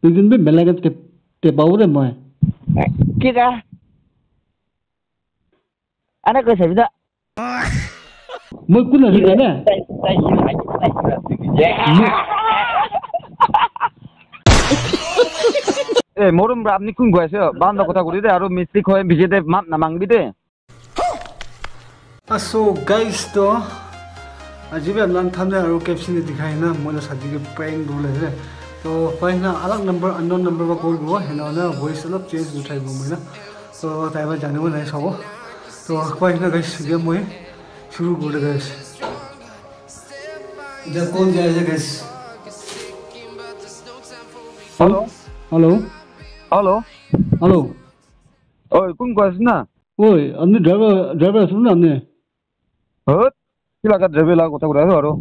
तुझे भी बेला के ते बावरे मैं Kira. Anak ke saya मैं कुछ नहीं जाने मोरम आपनी कुन गएछ बान्द कथा गरिदे आरो मिस्त्री खय बिजेदे माप नामांगबि दे सो गाइस तो अजीब लान थामने आरो कैप्शन दिखाई ना मोला शादी के प्रैंक बोले है तो पहिना अलग नंबर अननोन नंबर में कॉल गयो हैन ना वॉइस अलग चेंज उठाइ गयो तो ताइबा जाने वो नहीं सब तो पहिना गाइस गेम মই शुरू कर गाइस जब कौन जाए guys hello hello hello hello ओइ कुन गएछ ना ओइ अन्ने ड्राइभर सुन अन्ने हट किलाका ड्राइभर ला कथा गरायो आरो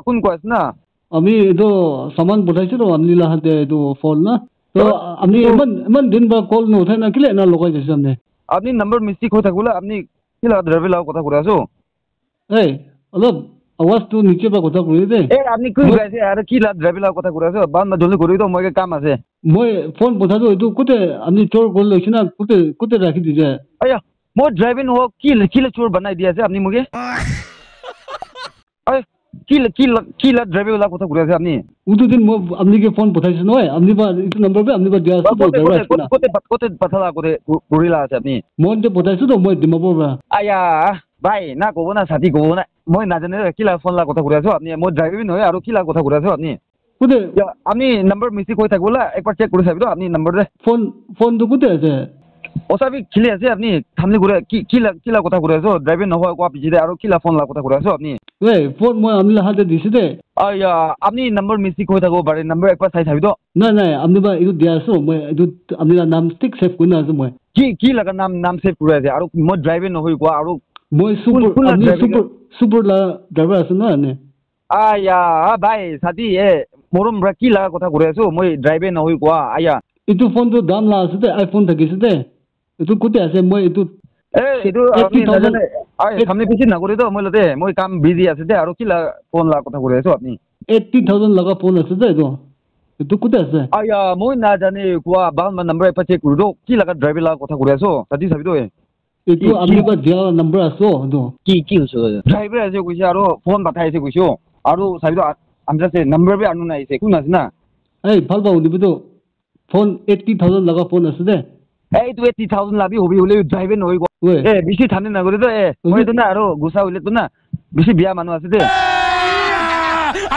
कुन गएछ ना আমি তো সামান পঠাইছো তো আমনি লাহাতে তো ফোন না তো আপনি এমন দিন বা কল নুঠাই না কিলে না লগাই দিছে আপনি আপনি নাম্বার মিস্টেক হৈ থাকলে আপনি কিলা ড্রাইভার লা কথা গরাছো এই অলপ আওয়াজ তো নিচে বা কথা কই দে আপনি কুন গাইছে আর কিলা ড্রাইভার লা কথা গরাছো বান জলদি করি তো মই কাম আছে মই ফোন পঠাছো এটো কোতে আপনি চোর কল লইছ না কোতে কোতে রাখি দিছে আয়া মই ড্রাইভিং হো কিলা চোর বানাই দিয়াছে আপনি মুগে আয় কিলা ড্রাইভার লা কথা গরাছে আপনি উটো দিন মই আপনি কে ফোন পঠাইছ নয় আপনি বা ইটো নাম্বার পে আপনি বা দিয়া আছে কোতে পাথালা কোতে গরিলা আছে আপনি মই তো পঠাইছো তো মই দিমাবো বা আয়া ভাই না কব না সাথী কব না মই না জানে কিলা ফোন লা কথা গরাছো আপনি মই ড্রাইভিং হয় আর কিলা কথা গরাছো আপনি কোতে আপনি নাম্বার মিস্টেক হৈ থাকলে একবার চেক করে চাবি তো আপনি নাম্বার দে ফোন তো কোতে আছে ওসাবি খিলে আছে আপনি থামলে করে কিলা কথা গরাছো ড্রাইভিং নহয় কোয়া পিছিদে আর কিলা ফোন লা কথা গরাছো আপনি এই ফোন মই আমনি লাহাতে দিছে দে আয়া আপনি নাম্বার মিস্টেক হৈ থাকো বারে নাম্বার একবার চাই চাবি তো না আপনি বা ইটো দিয়া আছো মই ইটো আপনি নাম স্টিক সেভ কৰি আছো মই কি লাগা নাম সেভ করে আছে আর মই ড্রাইভিং নহয় কোয়া আর মই সুপার লা ড্রাইভার আছে না নে আয়া ভাই সাথী মোরম রা কি লাগা কথা গরাছো মই ড্রাইভিং নহয় কোয়া আয়া ইটো ফোন তো দাম লা আছে দে আইফোন থাকিছে দে ইটো কোতে আছে মই ইটো এইটো আপনি জানে সামনে পিছে না করে তো মই লতে মই কাম বিজি আছে দে আর কিলা ফোন লা কথা গরাছো আপনি 80,000 লাগা ফোন আছে দে ইটো কোতে আছে আয়া মই না জানে কোয়া বাল নাম্বার একবার চেক করে দো কি লাগা ড্রাইভার লা কথা গরাছো সাথী চাবি তো ইটো আপনি বা দিয়া নাম্বার আছে তো কি হইছে ড্রাইভার আছে কইছে আর ফোন পাঠাইছে কইছো আর চাবি তো আমরাছে নাম্বার বে আনু নাইছে কোন আছে না এই ভাল পাও দিবি তো ফোন 80,000 লাগা ফোন আছে দে এই তো 80,000 লাবি হবি হলে ড্রাইভার নহয় বেশি ঠান্ডা না করে তো মই তো না আর গুসা হইলে তো না বেশি বিয়া মানুষ আছে দে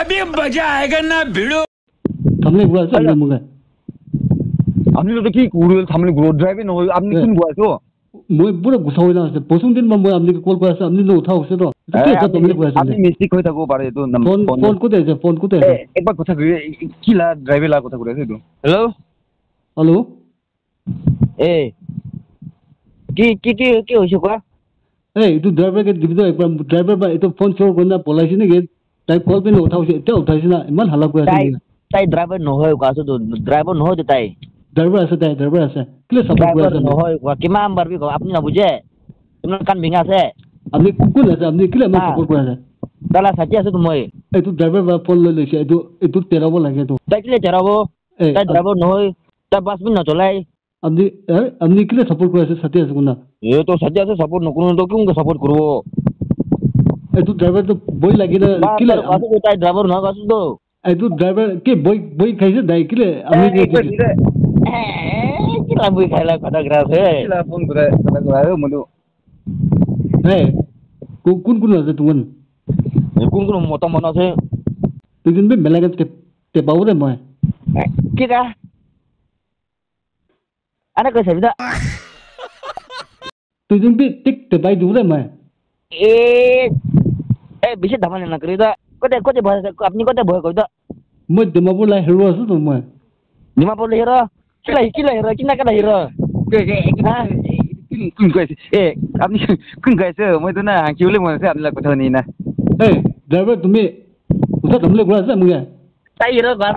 अभी मजा आएगा ना भिड़ो থামলে গুয়া আছে আপনি মুগে আপনি তো কি কুরুল থামলে গুলো ড্রাইভার নহয় আপনি কোন গুয়াছো মই পুরো গুসা হইলা আছে প্রথম দিন মই আপনি কল করে আছে আপনি তো উঠাও আছে তো কি আছে তুমি কইছে আপনি মিস্টেক হই থাকো পারে তো ফোন কোতে আছে ফোন কোতে আছে একবার কথা কই কিলা ড্রাইভার লা কথা কইছে তো হ্যালো হ্যালো কি হইছে কোৱা এই ইটো ড্ৰাইভাৰ কে দিবি তো একবাৰ ড্ৰাইভাৰ বা ইটো ফোন চোৰ কৰি না পলাইছে নেকি তাই কল পেন উঠাইছে এটা উঠাইছে না ইমান হালা কৰি আছে তাই ড্ৰাইভাৰ নহয় কোৱাছো তো ড্ৰাইভাৰ নহয় তো তাই ড্ৰাইভাৰ আছে কিলে সাপোৰ্ট কৰি আছে নহয় কোৱা কিমান বাৰ বি আপুনি নবুজে তোমাৰ কান ভিঙা আছে আপনি কোন আছে আপনি কিলে মই সাপোৰ্ট কৰি আছে তালা সাথী আছে তো মই এইটো ড্ৰাইভাৰ বা ফোন লৈ লৈছে এইটো তেৰাব লাগে তো তাই কিলে তেৰাব তাই ড্ৰাইভাৰ নহয় তাই বাস বি নচলাই আপনি কিলে সাপোৰ্ট কৰি আছে সাথী আছে কোনা তো সাথী আছে সাপোৰ্ট নকৰো তো কিয় সাপোর্ট করব এইটো ড্রাইভার তো বই লাগি না কিলে আছে তাই ড্রাইভার নহয় কাছো তো এইটো ড্রাইভার কি বই খাইছে দাই কিলে আপনি কিলা বই খাইলা কথা গ্রাছে কিলা ফোন করে কথা করা요 মনু কোন আছে তুমি কোন মত মন আছে তুই কিন্তু বেলাকে তে বাবুরে মই কিরা আরে কইছে বিদা তুই কিন্তু টিক তে বাই দুরে মই বেশি ধামালি না করি দা কোতে ভয় আপনি কোতে ভয় কই দা মই ডিমাপুর লাই হিরো আছো তো মই ডিমাপুর লাই হিরো কিলা হিরো কিনা কাটা হিরো কোন কইছে আপনি কোন কইছে মই তো না হাঁকি বলে মনে আছে আপনি কথা নি না ড্রাইভার তুমি উঠা থামলে গুয়া আছে মুগে তাই হিরো বাস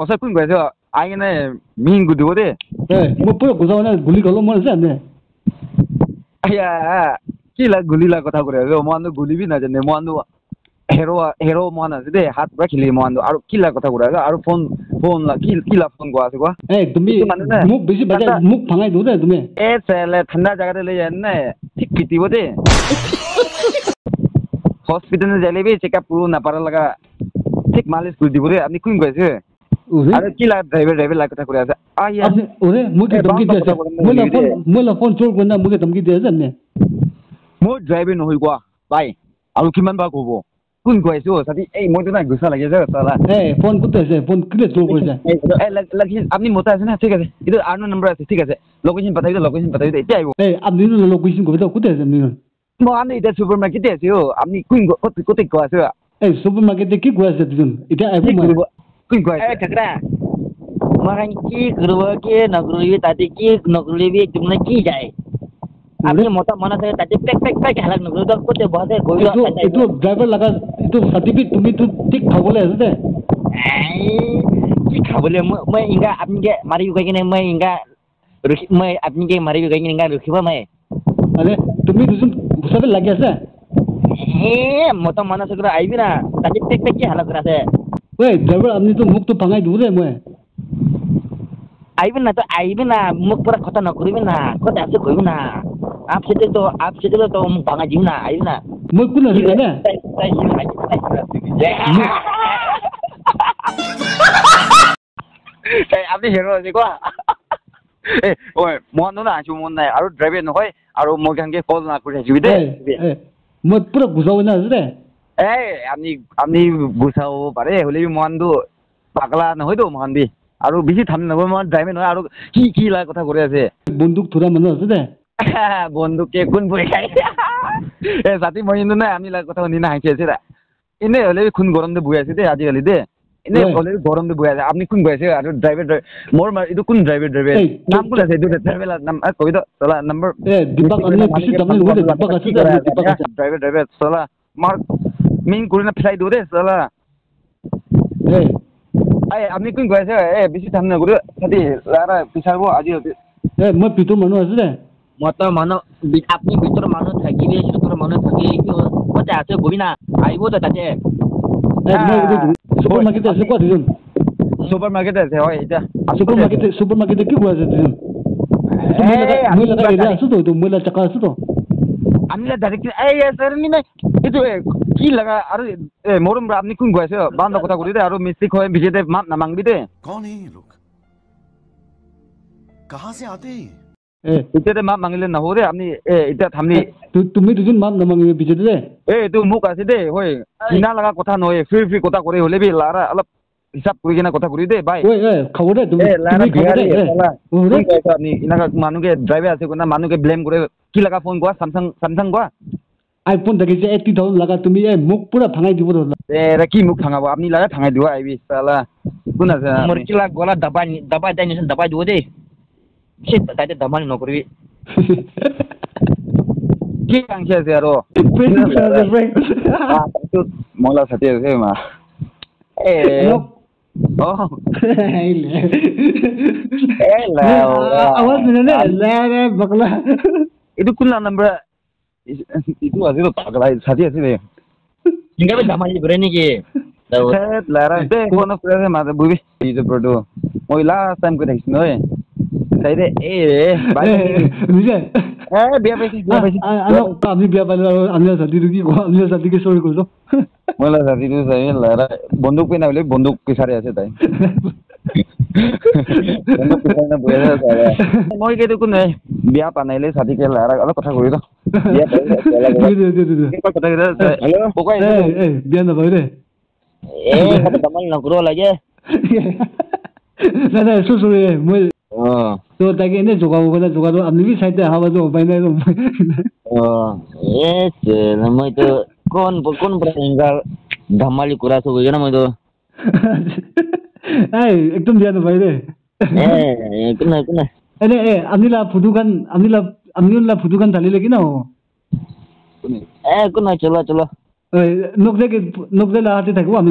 ওসা কোন কইছে আই না মিন গুদিও দে মই পুরো গুজা না গুলি গলো মনে আছে আপনি আয়া কিলা গুলি লা কথা করে মন গুলি বি না জানে মন hero mon আছে দে হাত পুরা খিলি মন আর কিলা কথা করা আর ফোন লা কিলা ফোন কো আছে কো এই তুমি মুখ বেশি বাজে মুখ ভাঙাই দো দে তুমি এ সেলে ঠান্ডা জায়গাতে লই যান না ঠিক পিটিব দে হসপিটালে যাইলেবি চেকআপ পুরো না পারা লাগা ঠিক মালিশ করে দিব রে আপনি কোন কইছে আরে কিলা ড্রাইভার লা কথা করে আছে আইয়া আপনি ওরে মুখে ধমকি দিয়েছে মোলা ফোন চোর কোন না মুখে ধমকি দিয়েছে না মই ড্রাইভার নহই কোয়া বাই আৰু কিমান বা কব কোন কইছে ও সাথী এই মই তো না গুছা লাগে যে সালা এই ফোন করতে আছে ফোন কিলে চোর কইছে এই লাগি আপনি মোটা আছে না ঠিক আছে এটা আর নাম্বার আছে ঠিক আছে লোকেশন পাঠাই দে এটা আইবো এই আপনি লোকেশন কইতে কোতে আছে আপনি মই আমি এটা সুপার মার্কেটে আছে ও আপনি কোন কোতে কো আছে এই সুপার মার্কেটে কি কইছে তুমি এটা আইবো কোন কইছে Eh cakra. Makan ki kerja ki nak kerja tadi ki nak kerja cuma ki jai. Abi mota mana saya tadi pek halak nak kerja ko te bahasa koi itu driver laga itu certificate তুমি তো ঠিক খাবলে আছে দে ki khabole मैं इंगा अपनी के मारी गई कि नहीं मैं इंगा मैं अपनी के मारी गई कि इंगा रुखिबा मैं अरे তুমি দুজন গুছাবে লাগি আছে mota mana saya आइबी ना tadi pek ki halak rasa ওই ড্রাইভার আপনি তো মুখ তো ভাঙাই দিব রে মই आइबी ना मुख पूरा खता न करिबी ना कत आपसे कहिबी ना आपसे तो मुख भांगा जीव ना आइबी ना মই কোন আছে না আপনি হেরো আছে কোয়া এ ওই মন না আছো মন নাই আৰু ড্ৰাইভাৰ নহয় আৰু মই গাঙ্গে কল না করে আছি দে মই পুরো গুছাও না আছে রে এই আপনি গুছাও পারে হলে মনটো পাগলা নহয় তো মহান দি আৰু বেছি থাম নব মই ড্ৰাইভাৰ নহয় আৰু কি লা কথা করে আছে বন্দুক থোরা মানুষ আছে দে বন্দুকে কোন বই খাই এ সাথী মই ইন্দু না আমি লা কথা শুনি না হাসি আছে রা এনে হলে খুন গরম দে বই আছে দে আজিকালি দে এনে হলে গরম দে বই আছে আপনি কোন কইছে আৰু ড্রাইভার মোর ইদু কোন ড্রাইভার নাম কোন আছে ইদু ড্রাইভার নাম কই দো চলা নাম্বার এ দীপক আমি বেশি দামি হইলে দীপক আছে দীপক আছে ড্রাইভার চলা মার মিন করে না ফ্লাই দো রে চলা এই আপনি কোন কইছে এ বেশি থাম না করে সাথী লারা পিছাবো আজি এ মই পিতো মানুষ আছে দে মত মানুহ আপনি ভিতর মানুষ থাকিলে ভিতর মানুষ থাকি কত আছে ববি না আইব তো তাতে সুপার মার্কেটে আছে কত দিন সুপার মার্কেটে আছে হয় এটা সুপার মার্কেটে কি কইছে দিন মই লাগা এরিয়া আছে তো মই লাগা চাকা আছে তো আমি ডাইরেক্ট এই স্যার নি না itu কি লাগা আর মোরম আপনি কোন কইছে বান্দ কথা কই দে আর মিস্টেক হয় ভিজেতে মাপ না মাংবি দে कौन है ये लोग कहां से आते हैं এটাতে মাপ মাংলে না হরে আপনি এটা থামনি তুমি দুজন মাপ না মাংবি ভিজেতে দে তো মুখ আছে দে হয় কিনা লাগা কথা নয় ফ্রি কথা করে হলে বি লারা অলপ হিসাব করে কিনা কথা করি দে ভাই ওই খাবো দে তুমি খাবো দে আপনি ইনাকা মানুকে ড্রাইভার আছে কোনা মানুকে ব্লেম করে কি লাগা ফোন কোয়া স্যামসাং কোয়া আইফোন দেখিছে 80000 লাগা তুমি মুখ পুরা ভাঙাই দিব এরা কি মুখ ভাঙাবো আপনি লাগা ভাঙাই দিব আইবি সালা কোন আছে মোর কি লাগ গলা দাবাই দাই নিছেন দাবাই দিব দে সে তাইতে দামানি নকরিবি কি কাংছে আছে আৰু মলা সাথে আছে মা आवाज नहीं ले बकला itu kunlah number itu asli pagal साथी আছে রে इंगा बे Damani berani ki lara de kono frase ma bubi itu produ moi last time ko dekhis noi sai de bye nije biar besi ano kami biar bala amnya sadi rugi ko amnya sadi ke story kordo mola sadi tu sai lara bonduk pe na bole bonduk ke sare আছে তাই bonduk pe na boya sare moi ke tu kun biar panaile sadi ke lara ala কথা কই তো biar কথা কই hello pokoknya biar na bhai re kata damal na kuro lagi na susuri moi তো তাকে এনে যোগাবো বলে যোগাবো আপনি কি সাইডে হাওয়া তো উপায় নাই মই তো কোন প্রসঙ্গার ধামালি করা সব হয়ে না মই তো এই একদম দিয়া না ভাই রে কোনা এনে আপনিলা ফুটুকান ঢালিলে কি না কোনা চলো নকলে লাহাতে থাকবো আমি